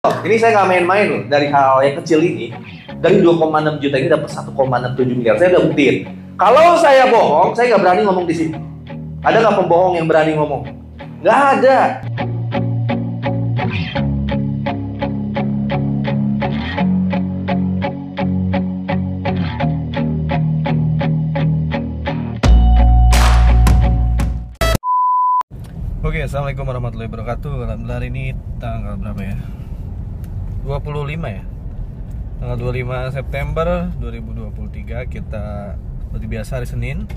Ini saya nggak main-main loh. Dari hal yang kecil ini, dari 2,6 juta ini dapat 1,67 miliar. Saya udah buktiin. Kalau saya bohong, saya nggak berani ngomong di sini. Ada nggak pembohong yang berani ngomong? Nggak ada. Oke, assalamualaikum warahmatullahi wabarakatuh. Alhamdulillah hari ini tanggal berapa ya? 25 ya. Tanggal 25 September 2023. Kita seperti biasa hari Senin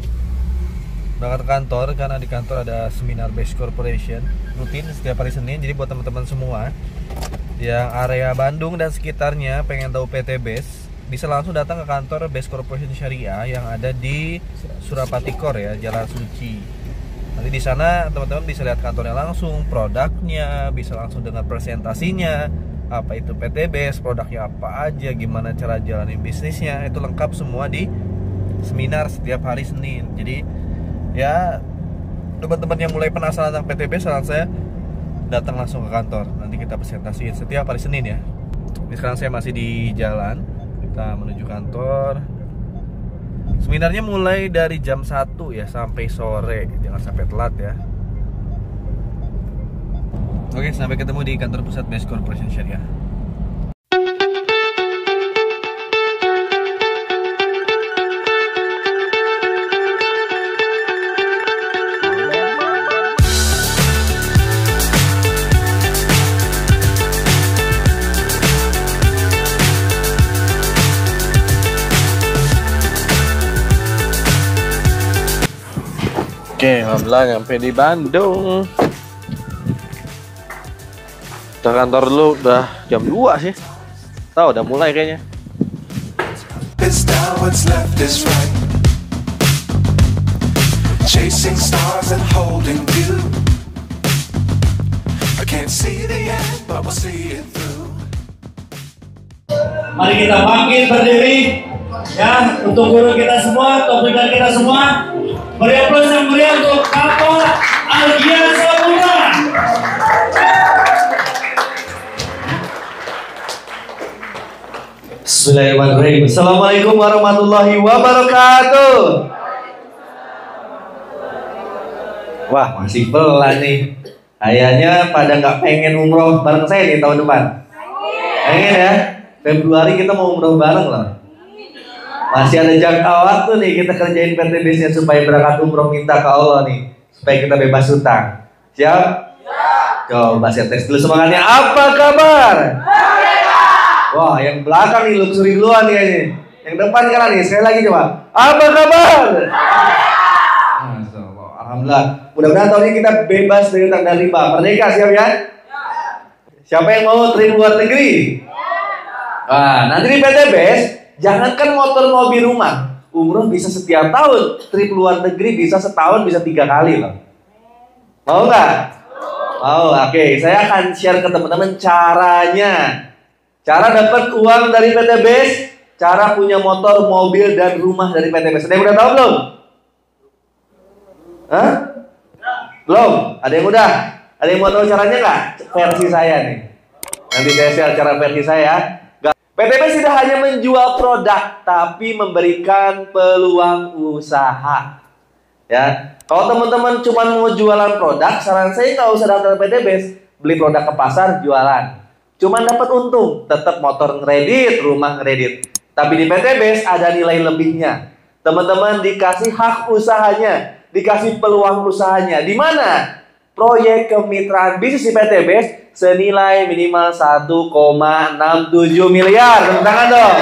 berangkat ke kantor karena di kantor ada seminar Base Corporation rutin setiap hari Senin. Jadi buat teman-teman semua yang area Bandung dan sekitarnya pengen tahu PT Base, bisa langsung datang ke kantor Base Corporation Syariah yang ada di Surapati Core ya, Jalan Suci. Nanti di sana teman-teman bisa lihat kantornya langsung, produknya, bisa langsung dengar presentasinya, apa itu PT Base, produknya apa aja, gimana cara jalanin bisnisnya, itu lengkap semua di seminar setiap hari Senin. Jadi ya teman-teman yang mulai penasaran tentang PT Base, saran saya datang langsung ke kantor. Nanti kita presentasiin setiap hari Senin ya. Ini sekarang saya masih di jalan, kita menuju kantor. Seminarnya mulai dari jam 1 ya sampai sore, jangan sampai telat ya. Oke, sampai ketemu di kantor pusat Base Corporation Syariah. Oke, alhamdulillah nyampe di Bandung. Kita kantor dulu, udah jam 2 sih. Tahu udah mulai kayaknya. Mari kita bangkit berdiri ya, untuk guru kita semua, topik kita semua. Beri aplaus yang meriah untuk Kapol Algia Saputra. Bismillahirrahmanirrahim. Assalamualaikum warahmatullahi wabarakatuh. Wah, masih pelan nih. Kayaknya pada nggak pengen umroh bareng saya nih tahun depan. Pengen ya? Februari kita mau umroh bareng loh. Masih ada jangka waktu nih kita kerjain PT Base supaya berangkat umroh, minta ke Allah nih supaya kita bebas hutang. Siap? Coba saya tes dulu semangatnya. Apa kabar? Wah, yang belakang nih luxury duluan nih kayaknya. Yang depan kanan nih, sekali lagi coba. Apa kabar? Alhamdulillah. Mudah-mudahan tahun ini kita bebas dari hutang dan riba. Merdeka, siap ya? Siapa yang mau trip luar negeri? Nah, nanti di PT Base, jangankan motor, mobil, rumah, umroh bisa setiap tahun, trip luar negeri bisa setahun, bisa 3 kali loh. Mau nggak? Mau. Oke, saya akan share ke teman-teman caranya. Cara dapat uang dari PT Base, cara punya motor, mobil, dan rumah dari PT Base. Ada yang udah tahu belum? Hah? Belum? Ada yang udah? Ada yang mau tahu caranya nggak? Versi saya nih. Nanti saya share cara versi saya. PT Base tidak hanya menjual produk, tapi memberikan peluang usaha. Ya, kalau teman-teman cuma mau jualan produk, saran saya nggak usah daftar PT Base. Beli produk ke pasar, jualan. Cuman dapat untung, tetap motor ngeredit, rumah ngeredit. Tapi di PT Base ada nilai lebihnya. Teman-teman dikasih hak usahanya, dikasih peluang usahanya. Di mana? Proyek kemitraan bisnis di PT Base senilai minimal 1,67 miliar. Tepuk tangan dong.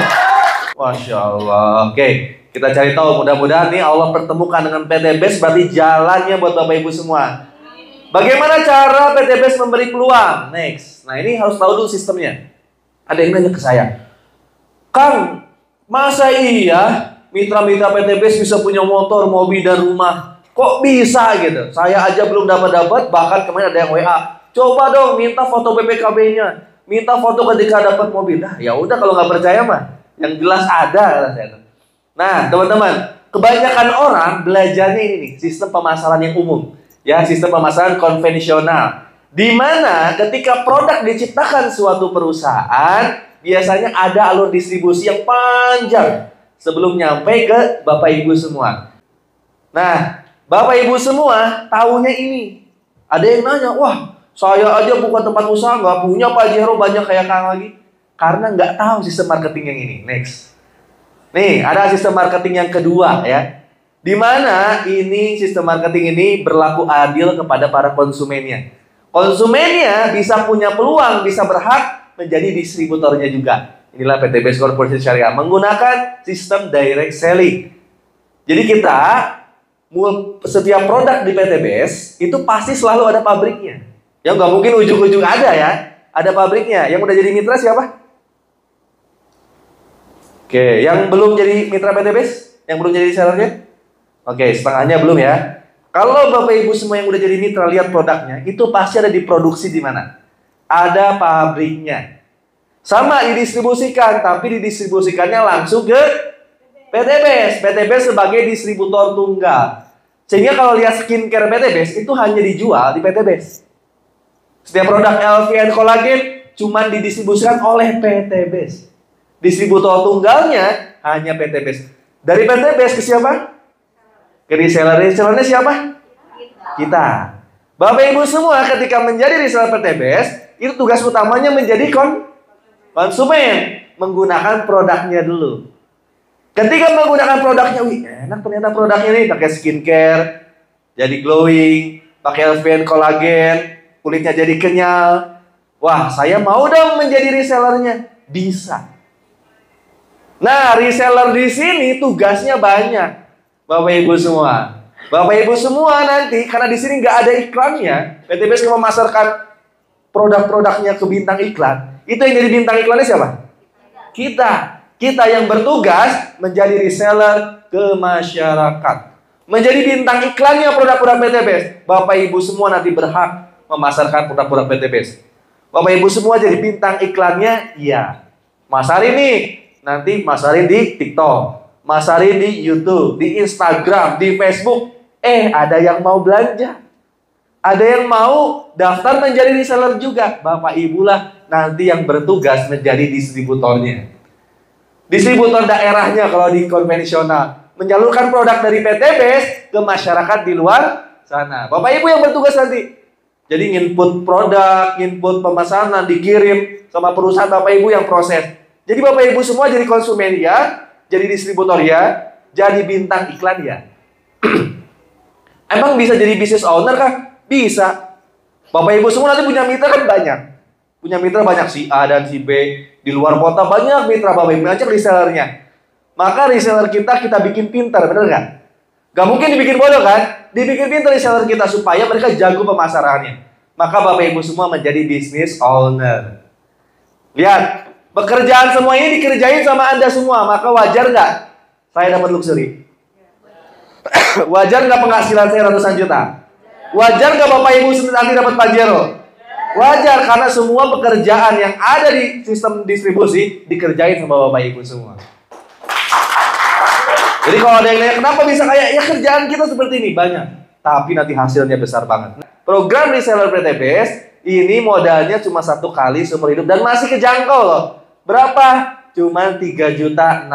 Masya Allah. Oke, kita cari tahu. Mudah-mudahan nih Allah pertemukan dengan PT Base, berarti jalannya buat Bapak Ibu semua. Bagaimana cara PT Base memberi peluang? Next. Nah, ini harus tahu dulu sistemnya. Ada yang nanya ke saya, Kang, masa iya mitra-mitra PT Base bisa punya motor, mobil, dan rumah? Kok bisa gitu? Saya aja belum dapat, bahkan kemarin ada yang WA. Coba dong minta foto BPKB-nya, minta foto ketika dapat mobil. Nah, ya udah kalau nggak percaya mah, yang jelas ada. Nah, teman-teman, kebanyakan orang belajarnya ini nih, sistem pemasaran yang umum, ya, sistem pemasaran konvensional. Di mana ketika produk diciptakan suatu perusahaan, biasanya ada alur distribusi yang panjang sebelum nyampe ke Bapak Ibu semua. Nah, Bapak Ibu semua tahunya ini. Ada yang nanya, wah, saya aja buka tempat usaha, nggak punya Pak Jero banyak kayak Kang lagi. Karena nggak tahu sistem marketing yang ini. Next. Nih, ada sistem marketing yang kedua ya. Di mana ini sistem marketing ini berlaku adil kepada para konsumennya. Konsumennya bisa punya peluang, bisa berhak menjadi distributornya juga. Inilah PT Best Corporation Syariah menggunakan sistem direct selling. Jadi kita setiap produk di PT Best itu pasti selalu ada pabriknya. Yang nggak mungkin ujung-ujung ada ya. Ada pabriknya. Yang udah jadi mitra siapa? Oke, yang belum jadi mitra PT Best? Yang belum jadi sellernya? Oke, setengahnya belum ya. Kalau Bapak Ibu semua yang udah jadi mitra lihat produknya, itu pasti ada diproduksi di mana? Ada pabriknya. Sama didistribusikan, tapi didistribusikannya langsung ke PT Best. PT Best sebagai distributor tunggal. Sehingga kalau lihat skincare PT Best itu hanya dijual di PT Best. Setiap produk LV Collagen cuma didistribusikan oleh PT Best. Distributor tunggalnya hanya PT Best. Dari PT Best ke siapa? Ke reseller. Resellernya siapa? Kita. Bapak Ibu semua ketika menjadi reseller PT Best, itu tugas utamanya menjadi konsumen, menggunakan produknya dulu. Ketika menggunakan produknya, wih enak ternyata produknya nih, pakai skincare, jadi glowing, pakai LVN Collagen, kulitnya jadi kenyal. Wah, saya mau dong menjadi resellernya. Bisa. Nah, reseller di sini tugasnya banyak. Bapak Ibu semua. Bapak Ibu semua nanti, karena di sini nggak ada iklannya, PT Best memasarkan produk-produknya ke bintang iklan. Itu yang jadi bintang iklannya siapa? Kita. Kita yang bertugas menjadi reseller ke masyarakat. Menjadi bintang iklannya produk-produk PT Best. Bapak Ibu semua nanti berhak memasarkan produk-produk PT Best. Bapak Ibu semua jadi bintang iklannya, iya. Masarin nih, nanti masarin di TikTok. Masarin di YouTube, di Instagram, di Facebook. Ada yang mau belanja. Ada yang mau daftar menjadi reseller juga. Bapak Ibu lah nanti yang bertugas menjadi distributornya. Distributor daerahnya kalau di konvensional. Menyalurkan produk dari PT Best ke masyarakat di luar sana. Bapak Ibu yang bertugas nanti. Jadi input produk, input pemesanan, dikirim sama perusahaan Bapak Ibu yang proses. Jadi Bapak Ibu semua jadi konsumen ya. Jadi distributor ya, jadi bintang iklan ya. Emang bisa jadi business owner kah? Bisa. Bapak Ibu semua nanti punya mitra kan banyak. Punya mitra banyak, si A dan si B. Di luar kota banyak mitra Bapak Ibu, ngajak resellernya. Maka reseller kita bikin pintar, bener nggak? Gak mungkin dibikin bodoh kan? Dibikin pintar reseller kita supaya mereka jago pemasarannya. Maka Bapak Ibu semua menjadi business owner. Lihat. Pekerjaan semua ini dikerjain sama Anda semua, maka wajar nggak saya dapat luxury? Wajar nggak penghasilan saya ratusan juta? Wajar nggak Bapak Ibu nanti dapat Pajero? Wajar, karena semua pekerjaan yang ada di sistem distribusi dikerjain sama Bapak Ibu semua. Jadi kalau ada yang nanya, kenapa bisa kayak, ya kerjaan kita seperti ini, banyak. Tapi nanti hasilnya besar banget. Program reseller PT Best, ini modalnya cuma 1 kali seumur hidup dan masih kejangkau loh. Berapa? Cuma 3.600.000.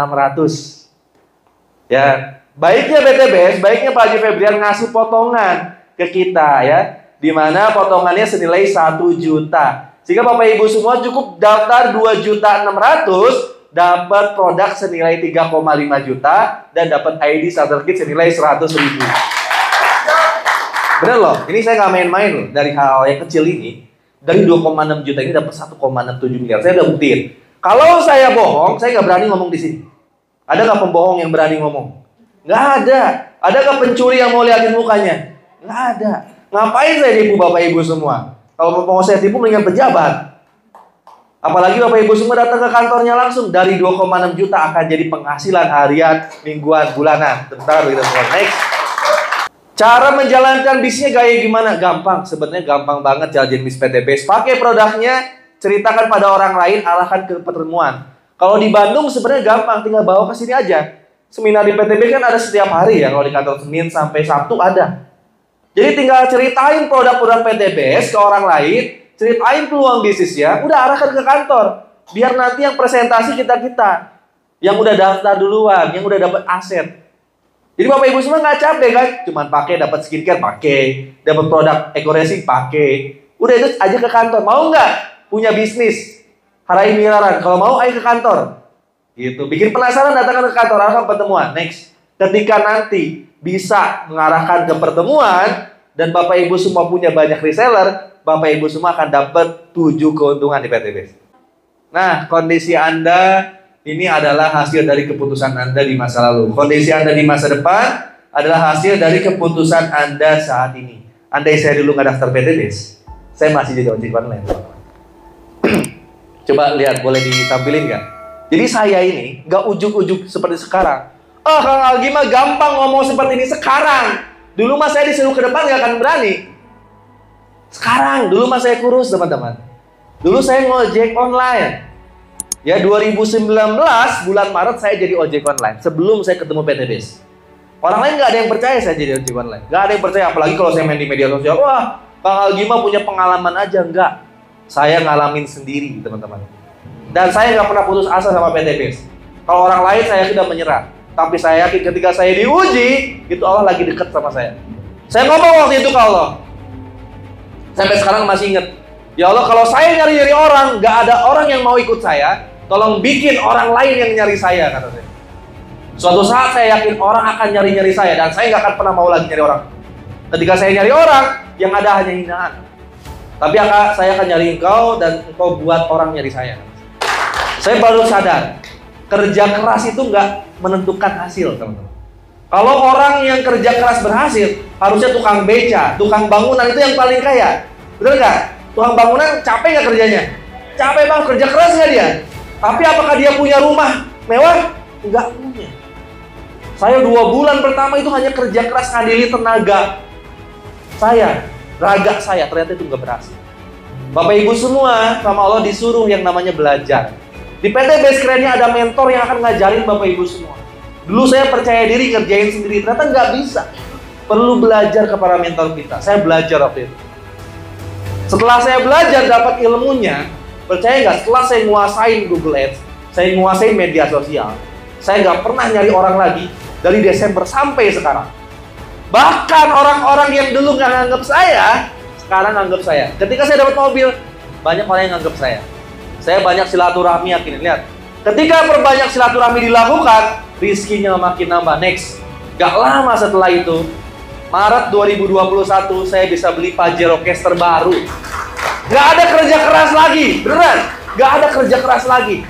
Ya, baiknya PT Best, baiknya Pak Haji Febrian ngasih potongan ke kita ya, di mana potongannya senilai 1 juta. Sehingga Bapak Ibu semua cukup daftar 2.600.000, dapat produk senilai 3,5 juta dan dapat ID starter kit senilai 100.000. Bener loh, ini saya nggak main-main loh. Dari hal yang kecil ini, dari 2,6 juta ini dapat 1,67 miliar. Saya udah buktiin. Kalau saya bohong, saya nggak berani ngomong di sini. Ada nggak pembohong yang berani ngomong? Nggak ada. Ada nggak pencuri yang mau liatin mukanya? Nggak ada. Ngapain saya tipu Bapak Ibu semua? Kalau mau saya tipu mendingan pejabat. Apalagi Bapak Ibu semua datang ke kantornya langsung. Dari 2,6 juta akan jadi penghasilan harian, mingguan, bulanan. Bentar kita semua. Next. Cara menjalankan bisnisnya gaya gimana? Gampang. Sebenarnya gampang banget jalanin bisnis PT Best. Pakai produknya, ceritakan pada orang lain, arahkan ke pertemuan. Kalau di Bandung sebenarnya gampang, tinggal bawa ke sini aja. Seminar di PT Best kan ada setiap hari ya. Kalau di kantor Senin sampai Sabtu ada. Jadi tinggal ceritain produk-produk PTBS ke orang lain, ceritain peluang bisnisnya, udah arahkan ke kantor. Biar nanti yang presentasi kita-kita. Yang udah daftar duluan, yang udah dapat aset. Jadi Bapak Ibu semua nggak capek kan? Cuman pakai, dapat skincare pakai, dapat produk eco-racing pakai. Udah itu aja ke kantor. Mau nggak punya bisnis? Harain miliaran. Kalau mau, ayo ke kantor. Gitu. Bikin penasaran, datangkan ke kantor, arahkan pertemuan. Next. Ketika nanti bisa mengarahkan ke pertemuan dan Bapak Ibu semua punya banyak reseller, Bapak Ibu semua akan dapat 7 keuntungan di PTBS. Nah, kondisi Anda ini adalah hasil dari keputusan Anda di masa lalu. Kondisi Anda di masa depan adalah hasil dari keputusan Anda saat ini. Andai saya dulu nggak daftar PTBS, saya masih jadi ojek online. Coba lihat, boleh ditampilin nggak? Jadi saya ini nggak ujuk-ujuk seperti sekarang. Oh, Kang Algi mah gampang ngomong seperti ini sekarang. Dulu mah saya disuruh ke depan nggak akan berani. Sekarang, dulu mah saya kurus teman-teman. Dulu saya ngojek online. Ya 2019 bulan Maret saya jadi ojek online sebelum saya ketemu PTBS. Orang lain nggak ada yang percaya saya jadi ojek online. Nggak ada yang percaya, apalagi kalau saya main di media sosial. Wah, Kang Algi mah punya pengalaman aja. Enggak. Saya ngalamin sendiri teman-teman. Dan saya nggak pernah putus asa sama PTBS. Kalau orang lain saya sudah menyerah. Tapi saya yakin ketika saya diuji, itu Allah lagi dekat sama saya. Saya ngomong waktu itu ke Allah. Sampai sekarang masih ingat. Ya Allah, kalau saya nyari-nyari orang, nggak ada orang yang mau ikut saya, tolong bikin orang lain yang nyari saya, kata saya. Suatu saat saya yakin orang akan nyari-nyari saya, dan saya nggak akan pernah mau lagi nyari orang. Ketika saya nyari orang, yang ada hanya hinaan. Tapi saya akan nyari engkau, dan engkau buat orang nyari saya. Saya baru sadar, kerja keras itu nggak menentukan hasil, teman-teman. Kalau orang yang kerja keras berhasil, harusnya tukang beca, tukang bangunan itu yang paling kaya. Betul nggak? Tukang bangunan capek nggak kerjanya? Capek bang, kerja keras nggak dia? Tapi apakah dia punya rumah mewah? Enggak punya. Saya 2 bulan pertama itu hanya kerja keras ngadili tenaga saya, raga saya, ternyata itu nggak berhasil. Bapak Ibu semua sama Allah disuruh yang namanya belajar. Di PTBS kerennya ada mentor yang akan ngajarin Bapak Ibu semua. Dulu saya percaya diri kerjain sendiri, ternyata nggak bisa. Perlu belajar kepada mentor kita. Saya belajar waktu itu. Setelah saya belajar dapat ilmunya, percaya nggak, setelah saya nguasain Google Ads, saya nguasain media sosial, saya nggak pernah nyari orang lagi dari Desember sampai sekarang. Bahkan orang-orang yang dulu nggak nganggap saya, sekarang nganggap saya. Ketika saya dapat mobil, banyak orang yang nganggap saya. Saya banyak silaturahmi, yakin. Lihat, ketika perbanyak silaturahmi dilakukan, rizkinya makin nambah. Next, gak lama setelah itu, Maret 2021, saya bisa beli Pajero Caster baru. Gak ada kerja keras lagi, beneran. Gak ada kerja keras lagi.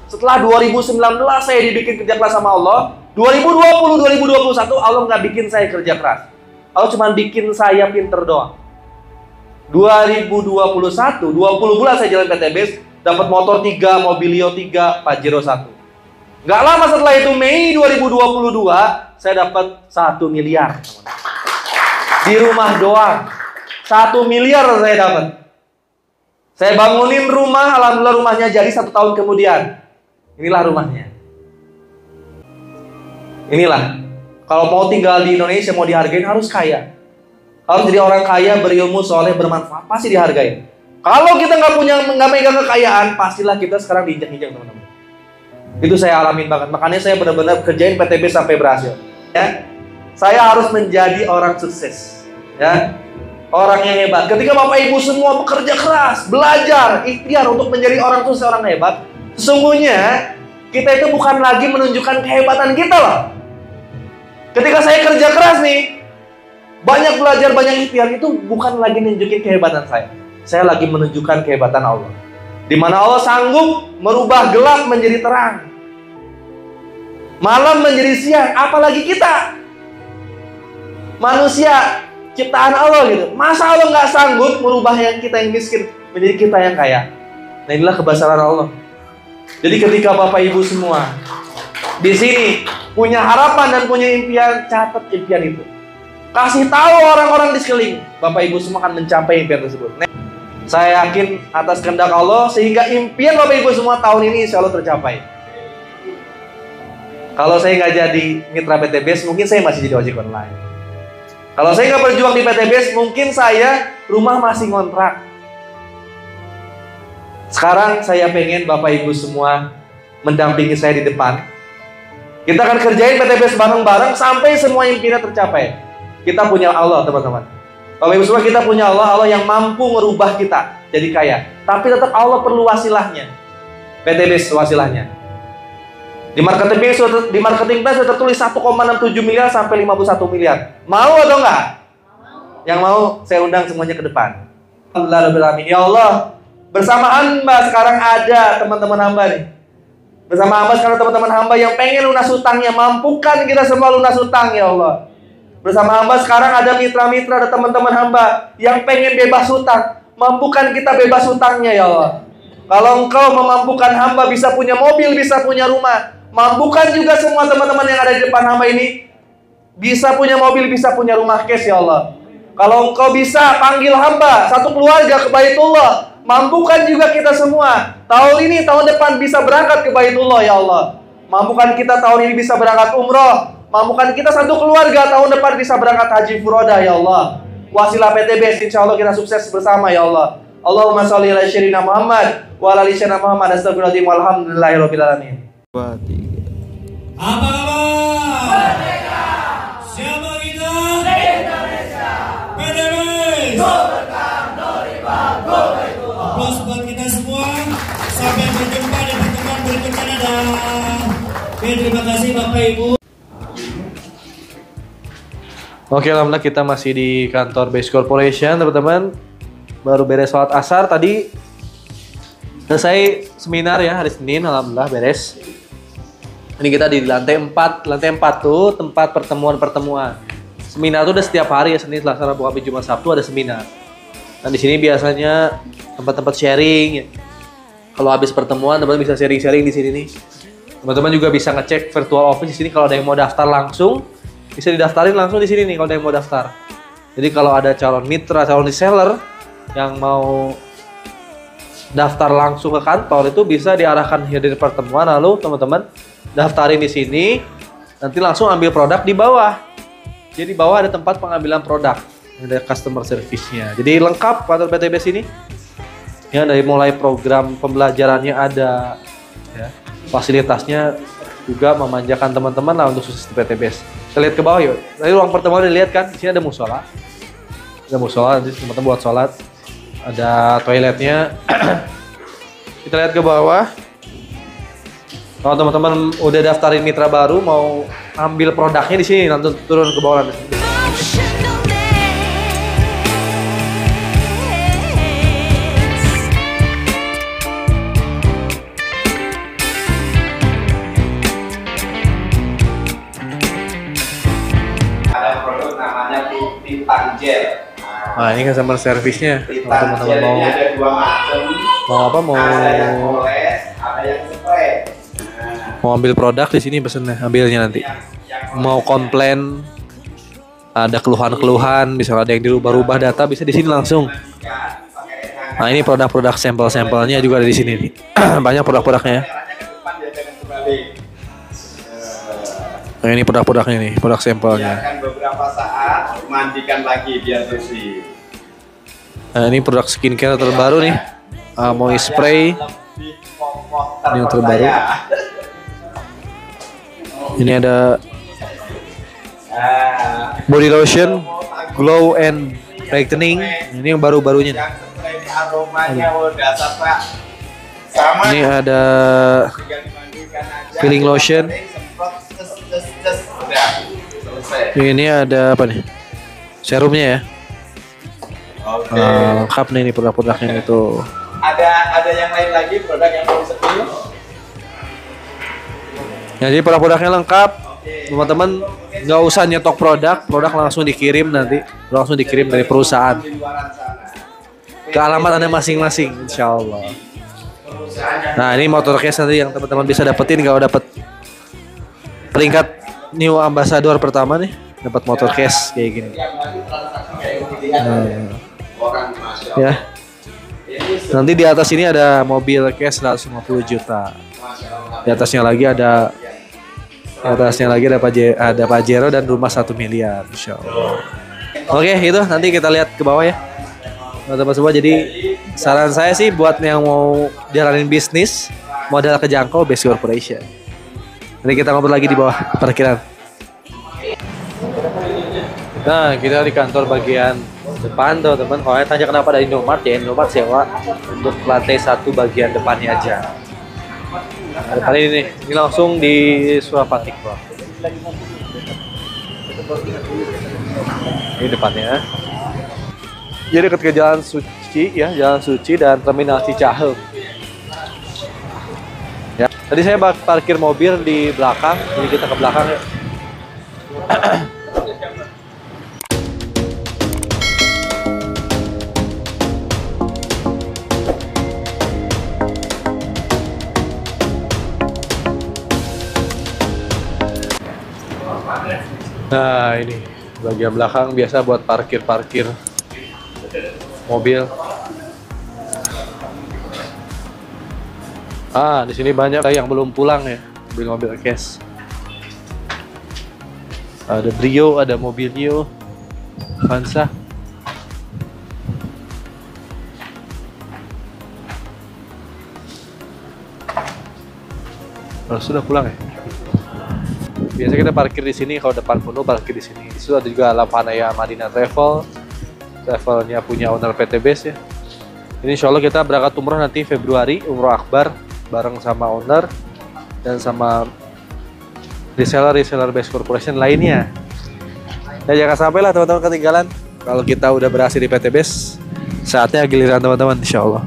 Setelah 2019 saya dibikin kerja keras sama Allah. 2020, 2021 Allah nggak bikin saya kerja keras. Allah cuma bikin saya pinter doang. 2021, 20 bulan saya jalan PTBS, dapat motor 3, Mobilio 3, Pajero 1. Nggak lama setelah itu, Mei 2022, saya dapat 1 miliar. Di rumah doang. 1 miliar saya dapat. Saya bangunin rumah, alhamdulillah rumahnya jadi 1 tahun kemudian. Inilah rumahnya. Inilah. Kalau mau tinggal di Indonesia, mau dihargain harus kaya. Harus jadi orang kaya, berilmu, soleh, bermanfaat, pasti dihargai. Kalau kita nggak megang kekayaan, pastilah kita sekarang diinjak-injak, teman-teman. Itu saya alamin banget. Makanya saya benar-benar kerjain PTB sampai berhasil. Ya, saya harus menjadi orang sukses. Ya, orang yang hebat. Ketika Bapak Ibu semua bekerja keras, belajar, ikhtiar untuk menjadi orang sukses, orang hebat, sesungguhnya kita itu bukan lagi menunjukkan kehebatan kita loh. Ketika saya kerja keras nih, banyak belajar, banyak ikhtiar, itu bukan lagi nunjukin kehebatan saya. Saya lagi menunjukkan kehebatan Allah. Di mana Allah sanggup merubah gelap menjadi terang, malam menjadi siang. Apalagi kita, manusia ciptaan Allah gitu. Masa Allah nggak sanggup merubah yang kita yang miskin menjadi kita yang kaya? Nah, inilah kebesaran Allah. Jadi ketika Bapak Ibu semua di sini punya harapan dan punya impian, catat impian itu. Kasih tahu orang-orang di sekeliling, Bapak Ibu semua akan mencapai impian tersebut. Saya yakin atas kehendak Allah, sehingga impian Bapak Ibu semua tahun ini insya Allah tercapai. Kalau saya nggak jadi mitra PTBS, mungkin saya masih jadi ojek online. Kalau saya nggak berjuang di PTBS, mungkin saya rumah masih ngontrak. Sekarang saya pengen Bapak Ibu semua mendampingi saya di depan. Kita akan kerjain PTBS bareng-bareng sampai semua impian tercapai. Kita punya Allah, teman-teman. Bapak Ibu semua, kita punya Allah, Allah yang mampu merubah kita jadi kaya. Tapi tetap Allah perlu wasilahnya. PTBS wasilahnya. Di marketing plan sudah tertulis 1,67 miliar sampai 51 miliar. Mau atau enggak? Yang mau saya undang semuanya ke depan. Alhamdulillah. Ya Allah, bersama hamba sekarang ada teman-teman hamba nih. Bersama hamba sekarang teman-teman hamba yang pengen lunas hutangnya. Mampukan kita semua lunas hutang ya Allah. Bersama hamba sekarang ada mitra-mitra, ada teman-teman hamba yang pengen bebas hutang. Mampukan kita bebas hutangnya ya Allah. Kalau Engkau memampukan hamba bisa punya mobil, bisa punya rumah. Mampukan juga semua teman-teman yang ada di depan hamba ini bisa punya mobil, bisa punya rumah cash ya Allah. Kalau Engkau bisa panggil hamba satu keluarga ke Baitullah, mampukan juga kita semua tahun ini, tahun depan bisa berangkat ke Baitullah ya Allah. Mampukan kita tahun ini bisa berangkat umroh. Mampukan kita satu keluarga tahun depan bisa berangkat haji furoda ya Allah. Wasilah PTBS, insya Allah kita sukses bersama ya Allah. Allahumma sholli ala sayyidina Muhammad wa ala ali sayyidina Muhammad. Astagfirullahaladzim walhamdulillahirabbil alamin. Apa kabar? Siapa kita? Indonesia. PTBS. Aplaus buat kita semua. Sampai berjumpa di pertemuan berikutnya. Oke, terima kasih Bapak Ibu. Oke, alhamdulillah kita masih di kantor Base Corporation, teman-teman. Baru beres sholat asar tadi. Selesai seminar ya hari Senin, alhamdulillah beres. Ini kita di lantai 4. Lantai 4 tuh tempat pertemuan-pertemuan. Seminar tuh udah setiap hari ya, Senin, Selasa, Rabu, Kamis, Jumat, Sabtu ada seminar. Dan di sini biasanya tempat-tempat sharing ya. Kalau habis pertemuan teman-teman bisa sharing-sharing di sini nih. Teman-teman juga bisa ngecek virtual office di sini kalau ada yang mau daftar langsung. Bisa didaftarin langsung di sini nih kalau ada yang mau daftar. Jadi kalau ada calon mitra, calon reseller yang mau daftar langsung ke kantor itu bisa diarahkan di pertemuan, lalu teman-teman daftarin di sini, nanti langsung ambil produk di bawah. Jadi di bawah ada tempat pengambilan produk, ada customer service-nya. Jadi lengkap kantor PTBS ini. Ya, dari mulai program pembelajarannya ada, ya, fasilitasnya juga memanjakan teman-teman lah untuk sukses di PTBS. Kita lihat ke bawah yuk. Tadi ruang pertemuan dilihat kan, di sini ada musola. Ada musola, nanti teman-teman buat sholat. Ada toiletnya. Kita lihat ke bawah. Kalau teman-teman udah daftarin mitra baru, mau ambil produknya di sini, nanti turun ke bawah nanti. Ada produk namanya Titan Gel. Nah, ini customer service-nya. Kalau teman-teman Gel ini ada dua macam. mau apa, mau Ada yang poles, ada yang spray. mau ambil produk di sini pesennya, ambilnya nanti. Mau komplain, ada keluhan-keluhan, misalnya ada yang dirubah-rubah data, bisa di sini langsung. Nah, ini produk-produk sampel-sampelnya juga ada di sini nih. Banyak produk-produknya ya. Nah, ini produk-produknya nih, produk sampelnya. Biarkan beberapa saat, mandikan lagi biar bersih. Nah, ini produk skincare terbaru nih. Amoy spray. Ini yang terbaru. Ini ada body lotion, glow and brightening. Ini yang baru-barunya. Yang spray ini aromanya udah Pak. Sama. Ini ada Tinggal dimandikan aja. peeling lotion. Semprot, ces, udah selesai. Ini ada apa nih? Serumnya ya. Oke. Lengkap nih ini produk-produknya itu. Ada yang lain lagi produk yang mau di-spill? Ya, jadi produk-produknya lengkap. Teman-teman nggak usah nyetok produk langsung dikirim nanti. Langsung dikirim dari perusahaan Di luaran sana. ke alamat Anda masing-masing, insya Allah. Nah, ini motor case nanti yang teman-teman bisa dapetin kalau dapat peringkat new ambassador pertama nih, dapat motor case kayak gini. Yang lagi transaksi kayak gini kan. Orang Masya Allah. Ya. Ini Nanti di atas ini ada mobil cash 150 juta. Masya Allah. Di atasnya lagi ada Pajero dan rumah 1 miliar, insya Allah. Oke, itu nanti kita lihat ke bawah ya. Teman-teman semua, jadi saran saya sih buat yang mau jalanin bisnis, modal kejangkau Best Corporation. Nanti kita ngobrol lagi di bawah parkiran. Nah, kita di kantor bagian depan teman-teman. Kalau tanya kenapa ada Indomart, ya Indomart sewa untuk lantai 1 bagian depannya aja. Nah, depan ini langsung di Surapati Bro. Ini depannya. Jadi dekat ke Jalan Suci ya, Jalan Suci dan Terminal Cicahem. Ya, tadi saya parkir mobil di belakang, jadi kita ke belakang ya. Nah, ini bagian belakang biasa buat parkir mobil. Di sini banyak yang belum pulang ya, mobil cash. Ada Brio, ada Mobilio, Avanza. Sudah pulang ya? Biasa kita parkir di sini, kalau depan penuh parkir di sini. Di situ ada juga Lapanaya Madinah Travelnya punya owner PT Best ya. Ini insya Allah kita berangkat umroh nanti Februari, umroh akbar bareng sama owner dan sama reseller Best Corporation lainnya. Ya jangan sampai lah teman-teman ketinggalan. Kalau kita udah berhasil di PT Best, saatnya giliran teman-teman insya Allah.